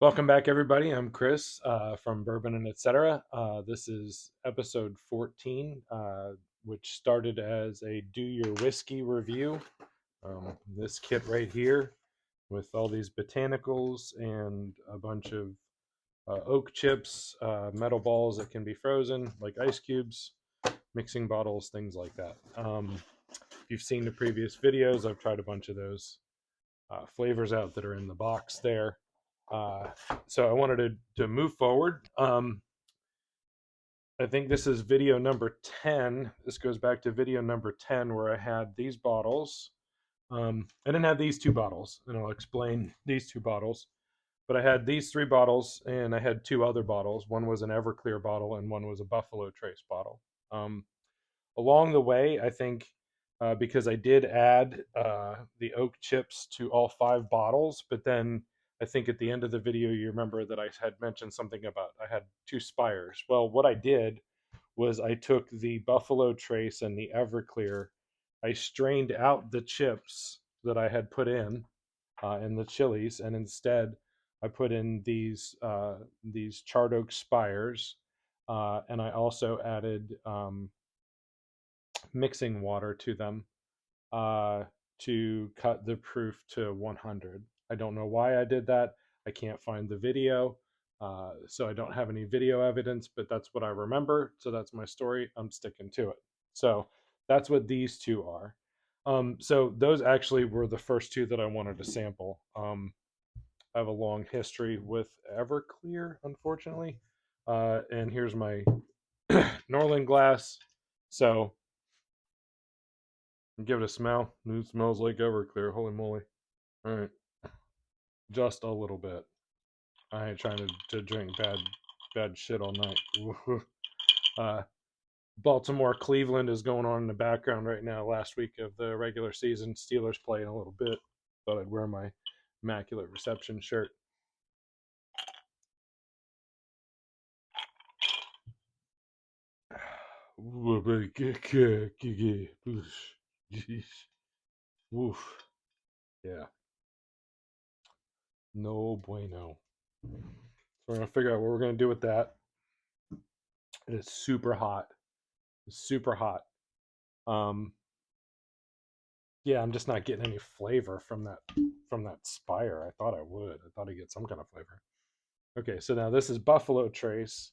Welcome back, everybody. I'm Chris from Bourbon and Etc. This is episode 14, which started as a Do Your Whiskey review. This kit right here with all these botanicals and a bunch of oak chips, metal balls that can be frozen, like ice cubes, mixing bottles, things like that. If you've seen the previous videos, I've tried a bunch of those flavors out that are in the box there. Uh, so I wanted to move forward. I think this is video number 10. This goes back to video number 10 where I had these bottles. I didn't have these two bottles, and I'll explain these two bottles. But I had these three bottles, and I had two other bottles. One was an Everclear bottle, and one was a Buffalo Trace bottle. Along the way, I think because I did add the oak chips to all five bottles, but then I think at the end of the video, you remember that I had mentioned something about I had two spires. Well, what I did was I took the Buffalo Trace and the Everclear, I strained out the chips that I had put in the chilies, and instead I put in these charred oak spires, and I also added mixing water to them uh, to cut the proof to 100. I don't know why I did that. I can't find the video. So I don't have any video evidence, but that's what I remember. So that's my story. I'm sticking to it. So that's what these two are. So those actually were the first two that I wanted to sample. I have a long history with Everclear, unfortunately. And here's my Norland glass. So give it a smell. It smells like Everclear. Holy moly. All right. Just a little bit. I ain't trying to drink bad shit all night. uh, Baltimore Cleveland is going on in the background right now. Last week of the regular season, Steelers playing a little bit. Thought I'd wear my Immaculate Reception shirt. Woof. Yeah. No bueno. So we're gonna figure out what we're gonna do with that. It is super hot. It's super hot. Um, yeah, I'm just not getting any flavor from that spire. I thought I would. I thought I'd get some kind of flavor. Okay, so now this is Buffalo Trace,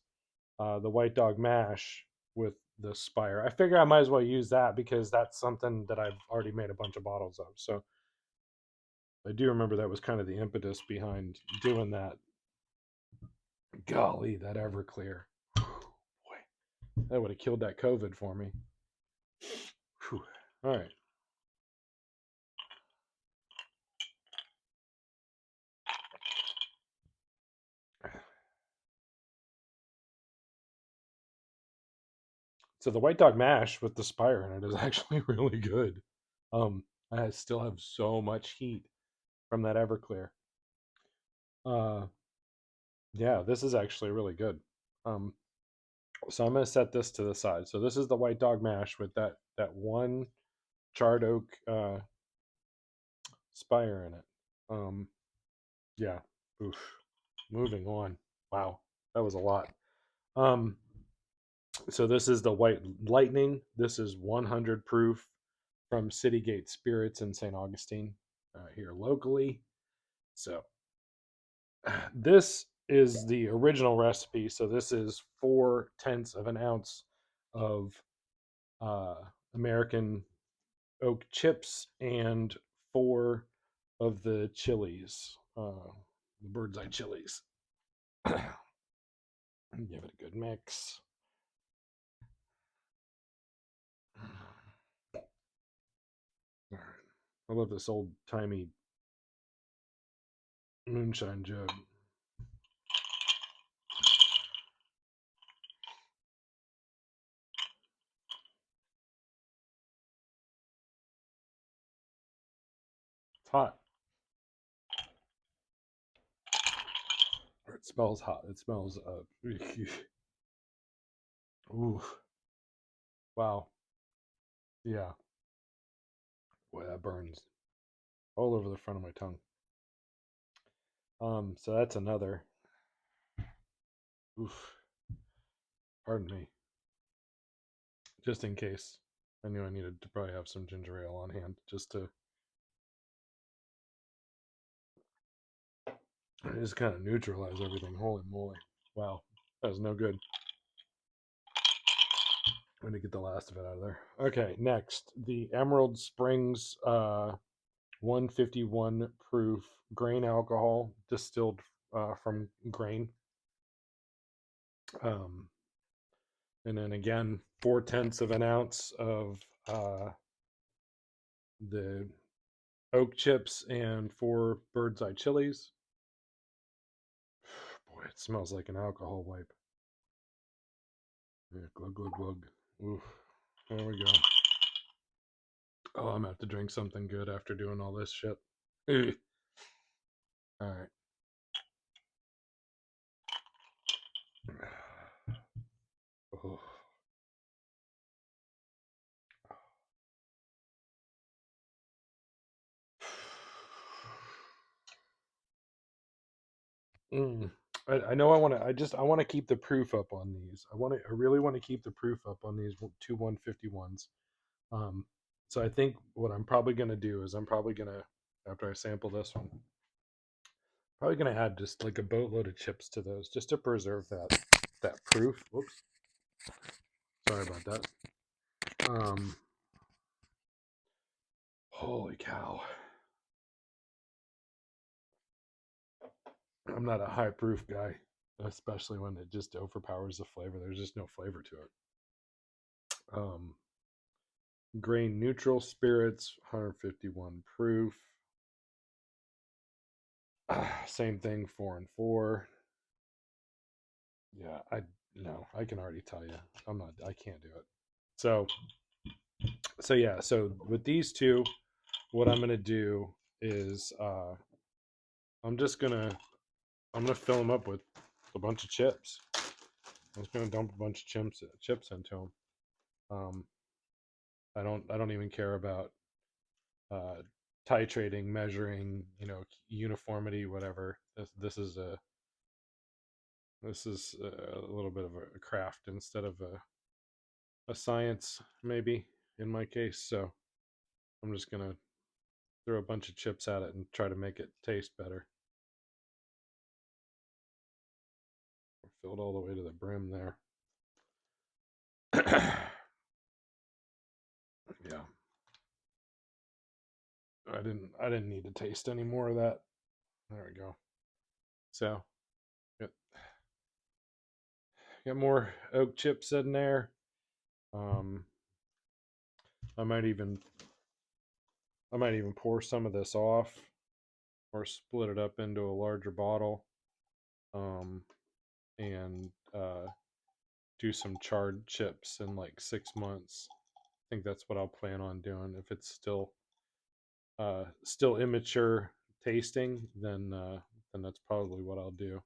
the White Dog Mash with the spire. I figure I might as well use that because that's something that I've already made a bunch of bottles of. So I do remember that was kind of the impetus behind doing that. Golly, that Everclear. Boy, that would have killed that COVID for me. Whew. All right. So the White Dog Mash with the Spire in it is actually really good. I still have so much heat from that Everclear. Uh, yeah, this is actually really good. Um, so I'm gonna set this to the side. So this is the White Dog Mash with that one charred oak Spire in it. Um, yeah. Oof. Moving on. Wow, that was a lot. Um, so this is the White Lightning. This is 100 proof from Citygate Spirits in St. Augustine here locally. So this is the original recipe. So this is 4/10 of an ounce of uh, American oak chips and four of the chilies, the bird's eye chilies. Give it a good mix. All right. I love this old timey moonshine jug. It's hot. Or it smells hot. It smells. Ooh. Wow. Yeah. Boy, that burns all over the front of my tongue. So that's another. Oof, pardon me. Just in case. I knew I needed to probably have some ginger ale on hand just to just kind of neutralize everything. Holy moly. Wow. That was no good. I'm going to get the last of it out of there. Okay, next. The Emerald Springs 151 proof grain alcohol distilled from grain. Um, and then again, 4/10 of an ounce of the oak chips and 4 bird's eye chilies. Boy, it smells like an alcohol wipe. Yeah, glug, glug, glug. Oof. There we go. Oh, I'm gonna have to drink something good after doing all this shit. All right. Oh. Mm. I know I want to. I want to keep the proof up on these. I really want to keep the proof up on these two 151s. Um, so I think what I'm probably gonna do is I'm probably gonna, after I sample this one, probably gonna add just like a boatload of chips to those just to preserve that proof. Whoops, sorry about that. Holy cow! I'm not a high proof guy, especially when it just overpowers the flavor. There's just no flavor to it. Um, Grain neutral spirits, 151 proof. Same thing, 4 and 4. Yeah, I no, I can already tell you, I can't do it. So, yeah, so with these two, what I'm gonna do is I'm just gonna I'm gonna fill them up with a bunch of chips. I'm just gonna dump a bunch of chips into them. Um, I don't even care about uh, titrating, measuring, uniformity, whatever. This is a little bit of a craft instead of a science, maybe in my case. So I'm just gonna throw a bunch of chips at it and try to make it taste better. Filled all the way to the brim there. Yeah, I didn't need to taste any more of that. There we go. So got, got more oak chips in there. Um, I might even pour some of this off or split it up into a larger bottle. Um, and do some charred chips in like 6 months. I think that's what I'll plan on doing. If it's still immature tasting, then that's probably what I'll do.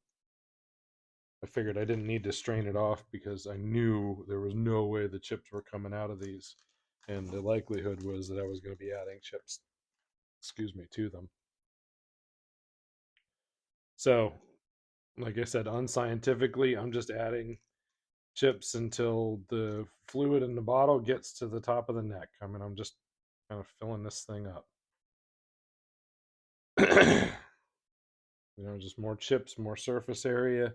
I figured I didn't need to strain it off because I knew there was no way the chips were coming out of these, and the likelihood was that I was going to be adding chips, excuse me, to them. So, like I said, unscientifically, I'm just adding chips until the fluid in the bottle gets to the top of the neck. I mean, I'm just kind of filling this thing up. Just more chips, more surface area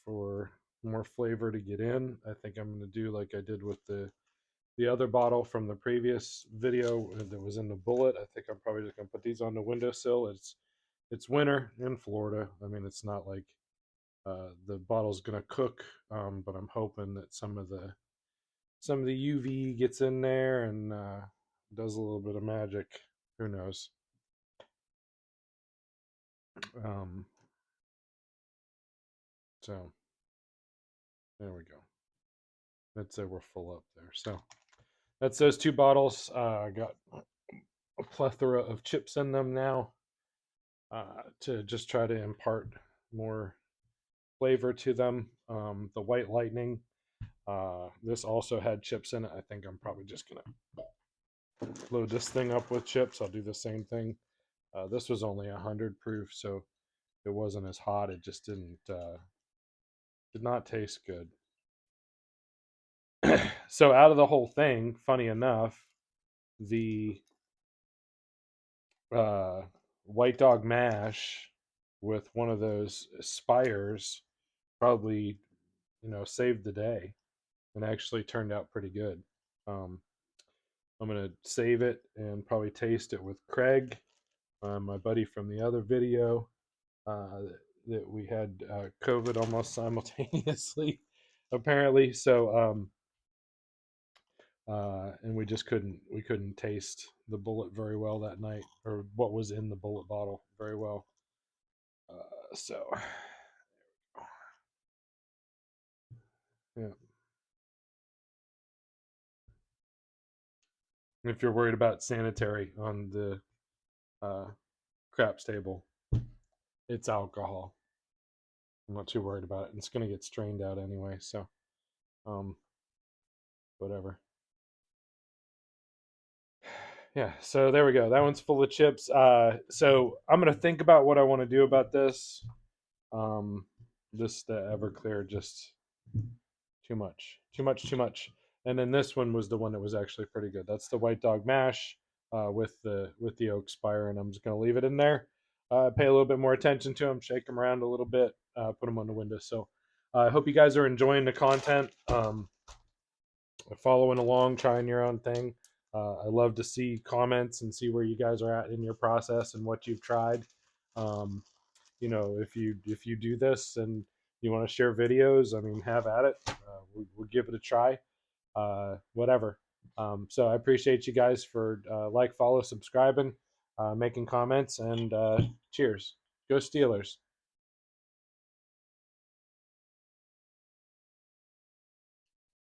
for more flavor to get in. I think I'm going to do like I did with the other bottle from the previous video that was in the bullet. I think I'm probably just going to put these on the windowsill. It's winter in Florida. I mean, it's not like the bottle's going to cook, but I'm hoping that some of the UV gets in there and does a little bit of magic. Who knows? Um, so there we go. Let's say we're full up there. So that's those 2 bottles. I got a plethora of chips in them now to just try to impart more flavor to them. The White Lightning. This also had chips in it. I think I'm probably just gonna load this thing up with chips. I'll do the same thing. This was only 100 proof, so it wasn't as hot. It just did not taste good. So out of the whole thing, funny enough, the uh, white dog mash with one of those spires probably, saved the day and actually turned out pretty good. Um, I'm gonna save it and probably taste it with Craig, my buddy from the other video, uh, that we had COVID almost simultaneously, apparently. So, and we couldn't taste the bullet very well that night, or what was in the bullet bottle very well. So, yeah. If you're worried about sanitary on the uh, craps table, it's alcohol. I'm not too worried about it. It's going to get strained out anyway, so um, whatever. Yeah, so there we go. That one's full of chips. So I'm going to think about what I want to do about this. Um, this the Everclear just too much, too much, too much. And then this one was the one that was actually pretty good. That's the White Dog Mash with the oak spire, and I'm just gonna leave it in there. Pay a little bit more attention to them, shake them around a little bit, put them on the window. So I hope you guys are enjoying the content, following along, trying your own thing. I love to see comments and see where you guys are at in your process and what you've tried. Um, if you do this and you want to share videos, I mean, have at it. We'll give it a try. Whatever. So I appreciate you guys for follow, subscribing, making comments, and cheers. Go Steelers.